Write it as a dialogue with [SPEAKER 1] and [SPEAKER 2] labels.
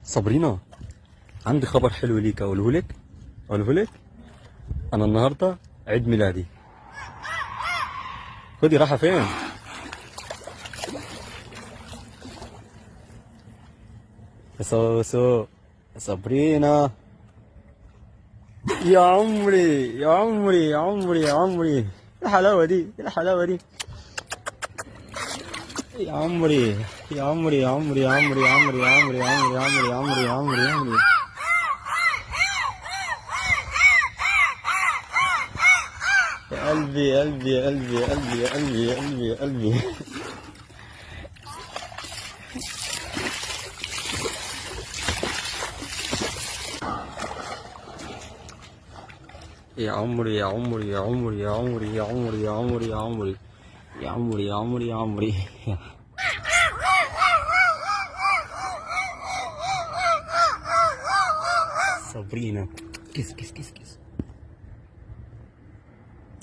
[SPEAKER 1] صابرينا، عندي خبر حلو ليك اقوله لك. انا النهارده عيد ميلادي. خدي رايحه فين؟ يا سوسو، يا صابرينا، يا عمري يا عمري يا عمري يا عمري، ايه الحلاوه دي، ايه الحلاوه دي، يا عمري يا عمري يا عمري يا عمري يا عمري يا عمري يا عمري يا عمري يا عمري يا عمري يا عمري، يا قلبي يا قلبي يا قلبي يا قلبي يا قلبي يا قلبي يا قلبي. يا عمري يا عمري يا عمري يا عمري يا عمري يا عمري يا عمري يا عمري يا عمري يا عمري. صابرينا، كيس كيس كيس كيس.